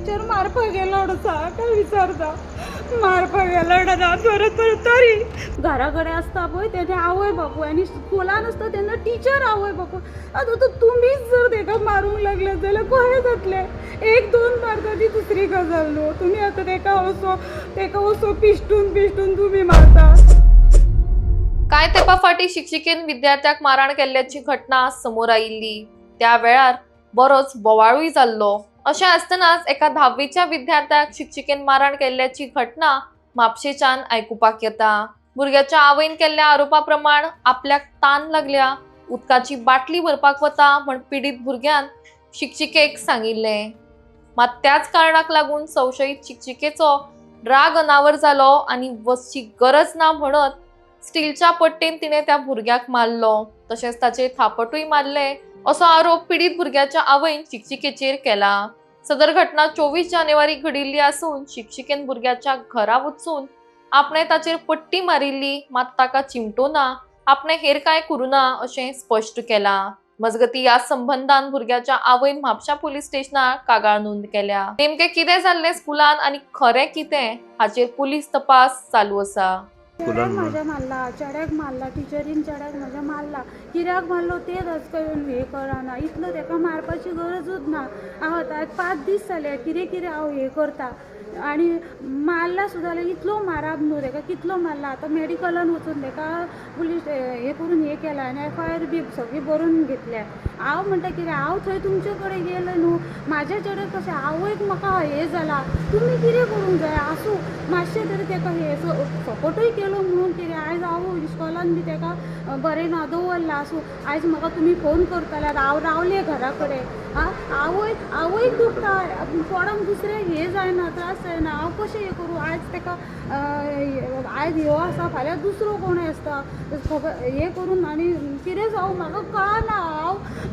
Teacher मारपा गेलो काय विचारता मारपा गेलो परत परत तरी घराकडे असता पळय तेजे आवय बापू आनी स्कुलान आसता तेन्ना टीचर आवय बापू आतां तुमीच जर तेका मारूंक लागले जाल्यार कशें जातलें एक दोन मारता ती दुसरी गजाल न्हू तुमी आतां तेका असो पिश्टून तुमी मारता। कांय तेंपा फाटीं शिक्षिकेन विद्यार्थ्याक मारहाण केल्ल्याची घटना समोर आयिल्ली। त्या वेळार बरोच बोवाळूय जाल्लो। अशें आसतनाच एका 10वीच्या विद्यार्थ्याक शिक्षिकेन मारहाण केल्ल्याची घटना म्हापशेच्यान आयकुपाक येता। भुरग्याच्या आवयन केल्ल्या आरोपा प्रमाण आपल्याक तान लागल्या, उदकाची बाटली भरपाक वता म्हण पीडित भुरग्यान शिक्षिकेक सांगिल्लें। मात त्याच कारणाक लागून संशयीत शिक्षिकेचो राग अनावर जालो आनी वचची गरज ना म्हणत स्टीलच्या पट्टेन तिने त्या भुरग्याक मारलो, तशेंच ताचेर थापटूय मारले असो आरोप पीडित भुरग्याच्या आवयन शिक्षिकेचेर केला। सदर घटना 24 जानेवारी घडिल्ली आसून शिक्षिकेन भुरग्याच्या घरा वचून आपणे ताचेर पट्टी मारिल्ली, मात ताका चिमटोना, आपणे हेर कांय करुना अशें स्पश्ट केला। मजगती ह्या संबंधान भुरग्याच्या आवयन म्हापशा पुलीस स्टेशनार कागाळ नोंद केल्या। नेमके कितें जाल्लें स्कुलान आनी खरें कितें हाचेर पुलीस तपास चालू आसा। चेड्याक म्हाज्या मारला, चेड्याक मारला, टिचरीन चेड्याक म्हाज्या मारला, कित्याक मारलो तेच आजकाल हे कळना, इतलो तेका मारपाची गरजूच ना। हांव आतां 5 दीस जाले कितें हांव हे करता आनी मारला सुद्दां जाल्यार इतलो मारप न्हू तेका कितलो मारला। आतां मेडिकलान वचून तेका पुलीस हे करून हे केला आनी FIR बी सगळी बरोवन घेतल्या। हांव म्हणटा कितें हांव थंय तुमचे कडेन गेलें न्हू, म्हाज्या चेड्याक कशें आवयक म्हाका हे जाला, तुमी कितें करूंक जाय आसूं मातशें तरी तेका हे सपोर्टूय केलो म्हणून कितें आयज हांव इस्कॉलान बी तेका बरें ना दवरला आसूं आयज म्हाका तुमी फोन करतल्यार हांव रावलें घरा कडेन आवय दुखता कोणाक दुसरें हे जायना त्रास जायना हांव कशें हे करूं आयज तेका आयज ह्यो आसा फाल्यां दुसरो कोणूय आसता हे करून आनी कितें जावं म्हाका कळना।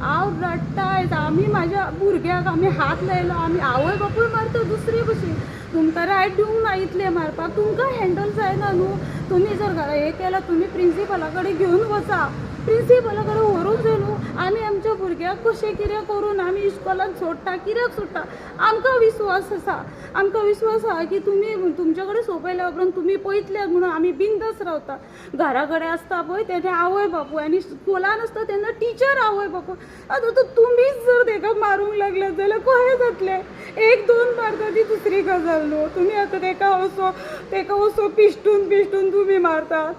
हांव रडटा आयज आमी म्हाज्या भुरग्याक आमी हात लायलो आमी आवय बापूय मारता दुसरे भशेन तुमकां रायट दिवंक ना इतलें मारपाक तुमकां हँडल जायना न्हू। तुमी जर हे केल्यार तुमी प्रिंसिपला कडेन घेवन वचा, प्रिंसिपला कडेन व्हरूंक जाय न्हू। आमी आमच्या भुरग्याक कशें कितें करून आमी इस्कॉलान सोडटा कित्याक सोडटा आमकां विश्वास आसा की तुमी तुमचे कडेन सोंपयल्या उपरांत तुमी पळयतल्यात म्हणून आमी बिंदास रावता। घरा कडेन आसता पळय तेजे आवय बापूय आनी स्कुलान आसता तेन्ना टीचर आवय बापूय आतां तुमीच जर तेका मारूंक लागले जाल्यार कशें जातलें एक दोन मारता ती दुसरी गजाल न्हू तुमी आतां तेका असो पिश्टून तुमी मारतात।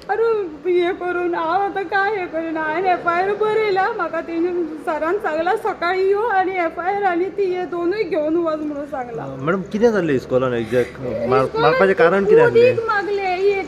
अरे हे करून हांव आतां काय हे करिना हांवें FIR बरयला म्हाका तेणी सरान सांगला सकाळी यो आनी FIR आनी ती हे दोनूय घेवन वच म्हणून सांगला। मॅडम कितें जाल्लें इस्कॉलान एक्झॅक्ट मारपाचें कारण कितें आसलें? मागले हे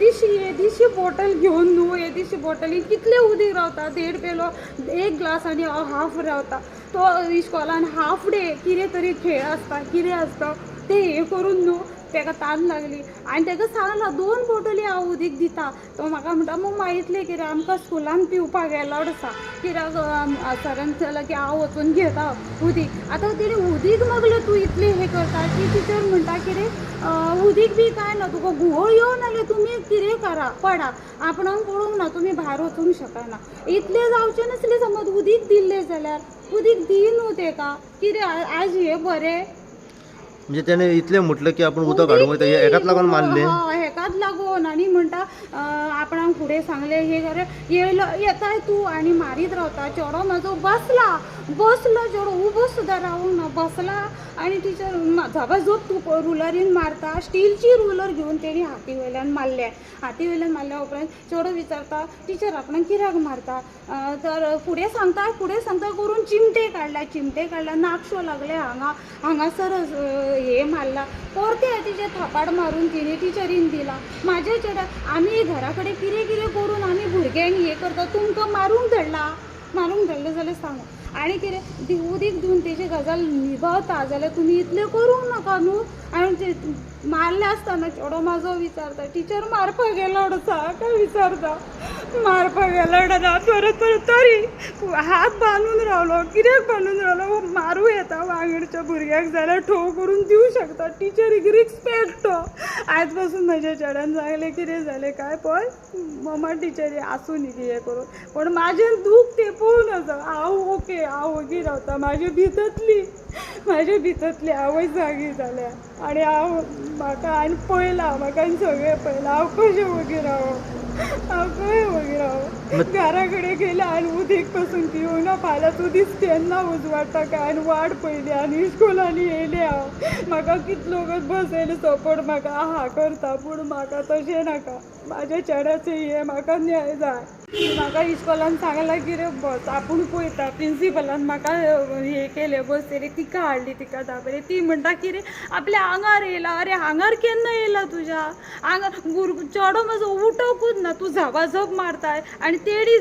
दिशी बॉटल घेवन न्हू हे दिशी बॉटली कितले उदीक रावता 1.5 पेलो 1 ग्लास आनी हाफ रावता तो इस्कॉलान हाफ डे कितें तरी खेळ आसता कितें आसता ते हे करून न्हू तेका तान लागली आनी तेका सांगला 2 बॉटली हांव उदीक दिता तो म्हाका म्हणटा मम्मा इतलें कितें आमकां स्कुलान पिवपाक एलावड आसा कित्याक सरान सांगलां की हांव वचून घेता उदीक। आतां तेणी उदीक मागलें तूं इतलें हे करता ती टिचर म्हणटा कितें उदीक बी कांय ना तुका घुंवळ येवन आले तुमी कितें करा पडा आपणाक पळोवंक ना तुमी भायर वचूंक शकना इतलें जावचें नासलें समज उदीक दिल्लें जाल्यार उदीक दी न्हू तेका कितें आयज हें बरें म्हणजे त्याने इतलें म्हटलं की आपण उदक हाडूंक वयता हेकाच लागून मारलें हेकाच लागून आनी म्हणटा आपणाक फुडें सांगलें हे करे येताय तूं आनी मारीत रावता चेडो म्हाजो बसलो चेडो उबो सुद्दां रावूंक ना बसला आनी टिचर झपाझप तूं रुलरीन मारता स्टीलची रुलर घेवन तेणी हाती वयल्यान मारल्या उपरांत चेडो विचारता टिचर आपणाक कित्याक मारता तर फुडें सांगता करून चिमटे काडला नाकशो लागले हांगासर हे मारला परते तिचे थापाड मारून तिने टिचरीन दिला। म्हाज्या चेड्याक आमी घरा कडेन कितें करून आमी भुरग्यांक हे करता तुमकां मारूंक धरला जाल्यार सांगा आनी कितें उदीक दिवन तेजी गजाल निभवता जाल्यार तुमी इतलें करूंक नाका न्हू। आनी मारलें आसतना चेडो म्हाजो विचारता टिचर मारपाक गेलो काय विचारता मारपाक गेलो परत तरी हात बांदून रावलो कित्याक बांदून रावलो मारूं येता वांगडच्या भुरग्याक जाल्यार ठोव करून दिवं शकता टिचरीक रिस्पेक्ट आयज पासून म्हज्या चेड्यान सांगलें कितें जालें काय पळय मम्मा टिचरी आसूं न्ही कितें करून पण म्हाजें दूख तें पळोवन आसा हांव ओके रावता म्हाजी भितरतली म्हाजे भितरतली आवय जागी जाल्या आनी हांव म्हाका आनी पळयलां म्हाका आनी सगळें पळयलां हांव कशें वगीर हांव खंय वगीर हांव घरा कडेन गेलें आनी उदीक पासून पिवूंक ना फाल्यां तूं दीस केन्ना उजवाडटा काय आनी वाट पयली आनी इस्कॉलांनी येयलें हांव म्हाका कितलो बसयले सपोर्ट म्हाका आहा करता पूण म्हाका तशें नाका म्हाज्या चेड्याचें हें म्हाका न्याय जाय म्हाका इस्कॉलान सांगलां कितें बस आपूण पळयता प्रिंसिपलान म्हाका हें केलें बसयलें तिका हाडली तिका दाखयलें ती म्हणटा कितें आपल्या आंगार येयला अरे आंगार केन्ना येयला तुज्या आंगार चेडो म्हजो उठोकूच ना तूं झपाझप मारताय आनी तेडी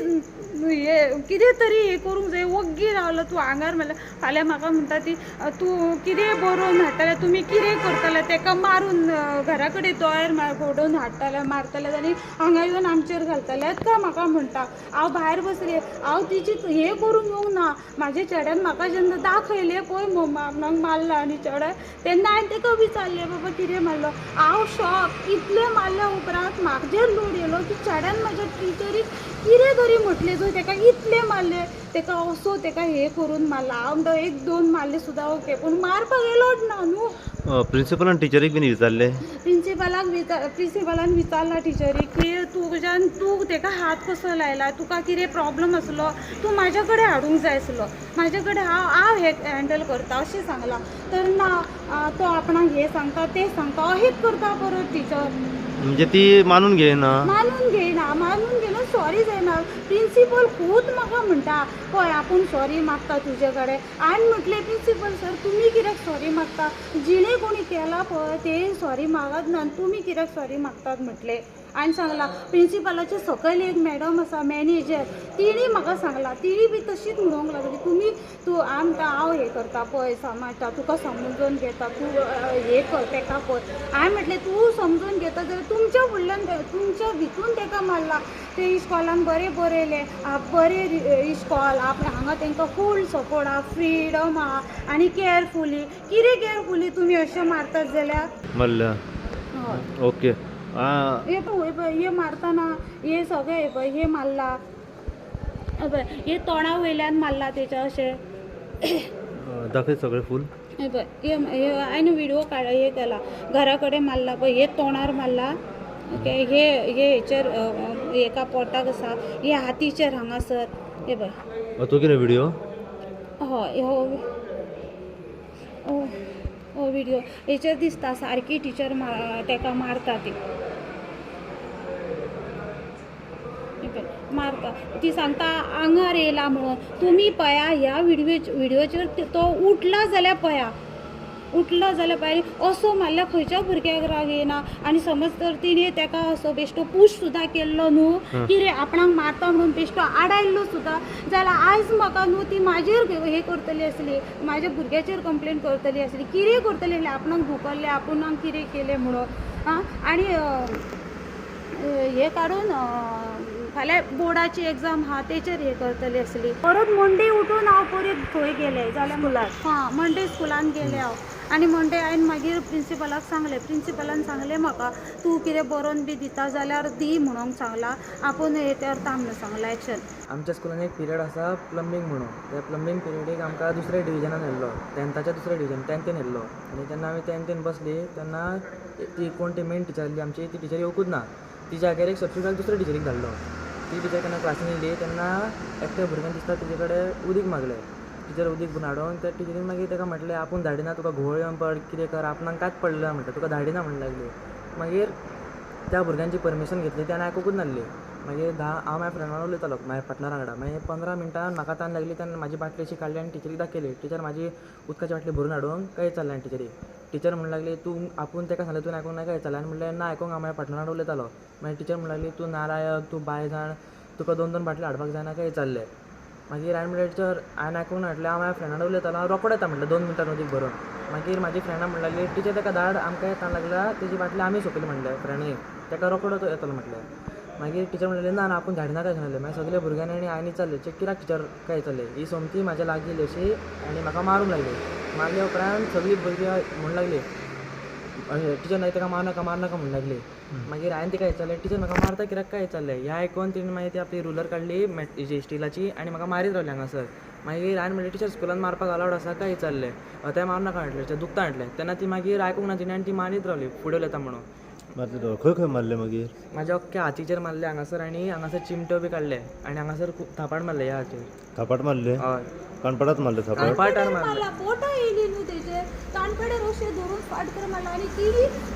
हे कितें तरी हें करूंक जाय वग्गी रावलो तूं आंगार म्हणल्यार फाल्यां म्हाका म्हणटा ती तूं कितें बरोवन हाडटलें तुमी कितें करतले तेका मारून घरा कडेन दोयर फोडून हाडटले मारतले आनी हांगा येवन आमचेर घालतले का म्हाका म्हणटा हांव भायर बसलें हांव तिची हें करूंक येवंक ना म्हाज्या चेड्यान म्हाका जेन्ना दाखयलें पळय मम्माक मारला आनी चेडे तेन्ना हांवें तेका विचारलें बाबा कितें मारलो हांव शॉक इतलें मारल्या उपरांत म्हाजेर लोड येयलो की चेड्यान म्हाज्या टिचरीक कितें तरी म्हटलें जर तेका इतलें मारलें तेका असो तेका हें करून मारला हांव म्हणटा एक दोन मारले सुद्दां ओके पूण मारपाक येलोच ना न्हू प्रिंसिपलान टिचरीक बीन विचारले प्रिंसिपलान विचारला टिचरीक की तूं तेका हात कसो लायला तुका कितें प्रॉब्लम आसलो तूं म्हाजे कडेन हाडूंक जाय आसलो म्हाजे कडेन हांव हें हँडल करता अशें सांगलां तर ना तो आपणाक हें सांगता तें सांगता अशेंच करता परत टिचर म्हणजे ती मानून घेयना मानून घेयना सॉरी जायना प्रिंसिपल खूब म्हाका म्हणटा पळय आपूण सॉरी मागता तुजे कडेन हांवें म्हटलें प्रिंसिपल सर तुमी कित्याक सॉरी मागता जिणें कोणी केला पळय ते सॉरी मागत ना तुमी कित्याक सॉरी मागतात म्हटलें हांवें सांगलां प्रिंसिपलाचे सकयल एक मॅडम आसा मॅनेजर तिणी म्हाका सांगलां तिणी बी तशीच म्हणूंक लागली हांव हें करता पळय सांबाळटा तुका समजून घेता तूं हें कर तेका पळय हांवें म्हटलें तूं समजून घेता जाल्यार तुमच्या फुडल्यान तुमच्या भितून तेका मारला ते इस्कॉलान बरें बरयलें बरें इस्कॉल हांगा तांकां फूल सपोर्ट आहा फ्रिडम आहा आनी केअरफुली कितें केअरफुली तुमी अशें मारतात जाल्यार म्हणल्या हय ओके हे पळय हे मारतना हे सगळें हे पळय हे मारला हे तोंडा वयल्यान मारला तेच्या अशें दाखय सगळें फूल हे पळय हे हांवें व्हिडिओ हे केला घरा कडेन मारला पळय हे तोंडार मारला ओके हे हेचेर एका पोटाक आसा हे हातीचेर हांगासर हे पळय तो कितें व्हिडिओ हय हो व्हिडिओ हेचेर दिसता सारकी टिचर तेका मारता ती मारता ती सांगता आंगार येयला म्हणून तुमी पळया ह्या व्हिडिओचेर तो उठला जाल्यार पळया असो मारल्यार खंयच्या भुरग्याक राग येना आनी समज तर तिणे तेका असो बेश्टो पुश सुद्दां केल्लो न्हू कितें आपणाक मारता म्हणून बेश्टो आडायल्लो सुद्दां जाल्यार आयज म्हाका न्हू ती म्हाजेर हें करतली आसली म्हाज्या भुरग्याचेर कंप्लेन करतली आसली कितें करतली आसली आपणाक धुकल्लें आपुणाक कितें केलें म्हणून आनी हें काडून फाल्यां बोर्डाची एग्जाम आहा तेचेर हें करतली आसली परत मंडे उठून हांव परत थंय गेलें जाल्यार स्कुलान मंडे स्कुलान गेलें हांव आनी मंडे हांवें मागीर प्रिंसिपलाक सांगलें प्रिंसिपलान सांगलें म्हाका तूं कितें बरोवन बी दिता जाल्यार दी म्हणूंक सांगलां आपूण हें करता म्हणून सांगलां एक्शन आमच्या स्कुलान एक पिरियड आसा प्लंबींग म्हणून त्या प्लंबींग पिरियडीक आमकां दुसऱ्या डिविजनान व्हेल्लो 10th दुसऱ्या डिविजन 10th व्हेल्लो आनी जेन्ना आमी 10th बसली तेन्ना ती कोण ती मेन टिचर आसली आमची ती टिचर येवकूच ना तिच्या जाग्यार एक सबस्टिट्यूटाक दुसऱ्या टिचरीक धाडलो ती टिचर केन्ना क्लासीन येयली तेन्ना एकट्या भुरग्यान दिसता तिचे कडेन उदीक मागलें टिचर उदीक घेवन हाडून त्या टिचरीन मागीर ताका म्हटलें आपूण धाडिना तुका घुंवळ येवन पड कितें कर आपणाक कांयच पडलें म्हणटा तुका धाडिना म्हणूंक लागली मागीर त्या भुरग्यांची परमिशन घेतली ती आनी आयकूंकूच नासली मागीर हांव म्हाज्या फ्रेंडान उलयतालो म्हाज्या पार्टनरा वांगडा मागीर 15 मिनटान म्हाका तान लागली तेन्ना म्हाजी बाटली अशी काडली आनी टिचरीक दाखयली टिचर म्हाजी उदकाची बाटली भरून हाडून काय चाललें आनी टिचर म्हणूंक लागली तूं आपूण ताका सांगलें तूं आयकूंक ना काय चाललें आनी म्हणलें ना आयकूंक हांव म्हाज्या पार्टनरा वांगडा उलयतालो मागीर टिचर म्हणूंक लागली तूं नालायक तूं बाय जाण तुका 2 बाटली हाडपाक जायना काय चाललें मागीर हांवें म्हणलें टिचर हांवें आयकूंक ना म्हटलें हांव म्हाज्या फ्रेंडा वांगडा उलयतालो हांव रोखडो येता म्हटलें 2 मिनटान उदीक भरून मागीर म्हाजी फ्रेंडा म्हणूंक लागली टिचर ताका धाड आमकां येता लागला तेजी बाटली आमी सोंपयली म्हणलें फ्रेंडांनी ताका रोखडो येतलो म्हटलें मागीर टिचर म्हणलें ना आपूण धाडिना काय सांगलें मागीर सगल्या भुरग्यांनी आनी हांवें विचारलें कित्याक टिचर काय चाललें ही सोमती म्हाज्या लागीं येयली अशी आनी म्हाका मारूंक लागली मारल्या उपरांत सगळीं भुरगीं म्हणूंक लागली टिचर नाही ताका मार नाका म्हणूंक लागली मागीर हांवें तिका विचारलें टिचर म्हाका मारता कित्याक काय चाललें ह्या आयकून तिणें मागीर ती आपली रुलर काडली हेजी स्टिलाची आनी म्हाका मारीत रावली हांगासर मागीर हांवें म्हणलें टिचर स्कुलान मारपाक अलावड आसा काय विचारलें ते मार नाका म्हटलें दुखता म्हटलें तेन्ना ती मागीर आयकूंक ना तिणें आनी ती मारीत रावली फुडें येता म्हणून मारले खंय खंय मारले मागीर म्हाज्या अख्ख्या हातीचेर मारले हांगासर आनी हांगासर चिमटो बी काडले आनी हांगासर खूब थापाड मारले ह्या हातीर थापाट मारले हय कानपडात मारले थापाट पाटार मारले मला पोटां येयली न्हू तेजे कानपडेर अशें धरून फाट कर मारला आनी ती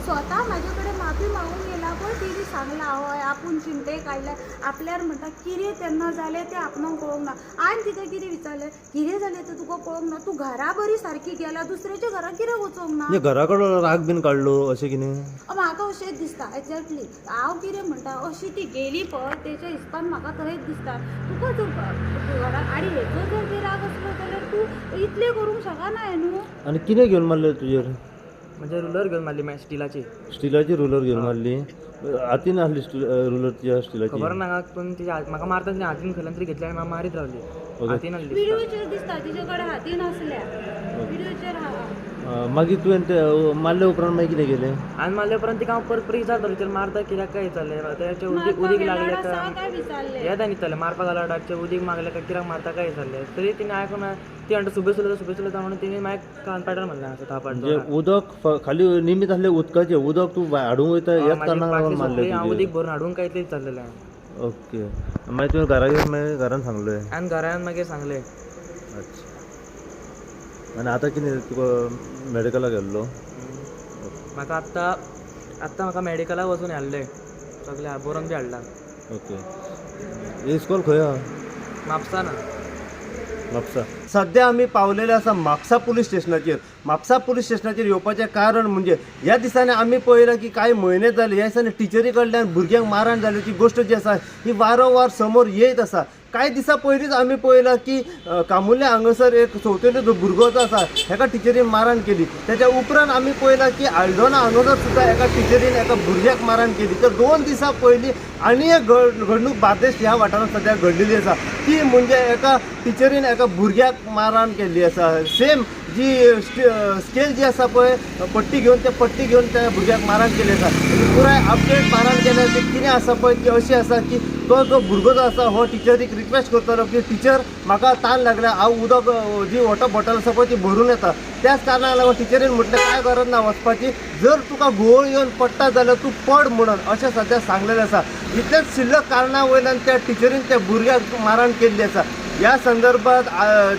स्वता म्हाजे कडेन माफी मागूंक गेला पण तिने सांगला हय आपूण चिमटे काडले आपल्यार म्हणटा कितें तेन्ना जालें तें आपणाक कळोंक ना हांवें तिका कितें विचारलें कितें जालें तें तुका कळोंक ना तूं घरा बरी सारकी गेला दुसऱ्याच्या घरा कित्याक वचोंक ना म्हणजे घरा कडलो राग बीन काडलो अशें कितें म्हाका अशेंच दिसता एक्झॅक्टली हांव कितें म्हणटा अशी ती गेली पळय तेच्या हिसपान म्हाका थंयच दिसता तुका जर घराक आनी हेचो जर बी राग असलो जाल्यार तूं इतलें करूंक शकना न्हू आनी कितें घेवन मारले तुजेर म्हणजे रुलर घेवन मारली स्टिलाची स्टिलाची रुलर घेवन मारली हातीन आसली रुलर तिच्या स्टिलाची खबर ना पण ती म्हाका मारता तिने हातीन खंयच्यान तरी घेतली आनी म्हाका मारीत रावली हातीन आसली व्हिडिओचेर दिसता तिचे कडेन हातीन आसल्या व्हिडिओचेर मागीर तुवें ते मारले उपरांत मागीर कितें केलें आनी मारले उपरांत तिका हांव परत विचारता टिचर मारता कित्याक काय विचारलें तेचे उदीक लागले का काय विचारलें येता न्हिदतालें मारपाक अलावडाचे उदीक मागलें काय कित्याक मारता काय विचारलें तरी तिने आयकून ना ती म्हणटा सुबेज उलयता म्हणून तिने मागीर कानपाटार मारलें हांगासर थापाड म्हणजे उदक खाली निमीत आसले उदकाचे उदक तूं हाडूंक वयता ह्याच कारणाक लागून मारले हांव उदीक भरून हाडूंक काय इतलें विचारलेलें हांवें ओके मागीर तुवें घरा घेवन मागीर घरान सांगलें आनी घरान मागीर सांगलें अच्छा आनी आतां कितें तुका मॅडिकलाक गेल्लो म्हाका आत्तां म्हाका मॅडिकलाक वचून हाडलें सगलें बरोवन बी हाडला ओके इस्कॉल खंय आहा म्हापसा ना म्हापसा सध्या आमी पावलेले आसा म्हापसा पुलीस स्टेशनाचेर म्हापसा पुलीस स्टेशनाचेर येवपाचें कारण म्हणजे ह्या दिसांनी आमी पळयलां की कांय म्हयने जाले ह्या दिसांनी टिचरी कडल्यान भुरग्यांक मारहाण जाल्याची गोश्ट जी आसा ही वारंवार समोर येत आसा कांय दिसां पयलींच आमी पळयलां की कामुर्ल्या हांगासर एक चवथेलो जो भुरगो जो आसा हेका टिचरीन मारहाण केली तेच्या उपरांत आमी पळयलां की आल्दोना हांगासर सुद्दां एका टिचरीन एका भुरग्याक मारहाण केली तर 2 दिसां पयलीं आनी एक घडणूक बार्देश ह्या वाठारांत सद्या घडलेली आसा ती म्हणजे एका टिचरीन एका भुरग्याक मारहाण केल्ली आसा सेम जी स्केल जी आसा पळय पट्टी घेवन त्या भुरग्याक मारहाण केली आसा पुराय अपडेट मारहाण केल्या ती कितें आसा पळय ती अशी आसा की तो जो भुरगो जो आसा हो टिचरीक रिक्वेस्ट करतलो की टिचर म्हाका ताण लागल्या हांव उदक जी वॉटर बॉटल आसा पळय ती भरून येता त्याच कारणाक लागून टिचरीन म्हटलें काय गरज ना वचपाची जर तुका घुंवळ येवन पडटा जाल्यार तूं पड म्हणून अशें सद्या सांगलेलें आसा इतलेंच शिल्लक कारणां वयल्यान त्या टिचरीन त्या भुरग्याक मारहाण केल्ली आसा ह्या संदर्भात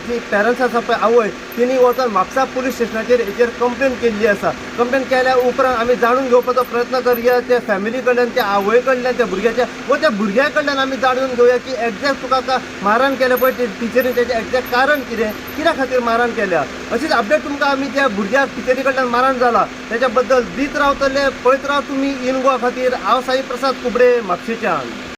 जी पेरंट्स आसा पळय आवय तिणी वचून म्हापसा पुलीस स्टेशनाचेर हेचेर कंप्लेन केल्ली आसा कंप्लेन केल्या उपरांत आमी जाणून घेवपाचो प्रयत्न करया त्या फॅमिली कडल्यान त्या आवय कडल्यान त्या भुरग्याच्या व त्या भुरग्या कडल्यान आमी जाणून घेवया की एक्झॅक्ट तुका मारहाण केल्या पळय टिचरीन तेजें एक्झॅक्ट कारण कितें कित्या खातीर मारहाण केल्या अशीच अपडेट तुमकां आमी त्या भुरग्याक टिचरी कडल्यान मारहाण जाला तेच्या बद्दल दीत रावतले पळयत राव तुमी इन गोवा खातीर हांव साई प्रसाद कुबडे म्हापशेच्यान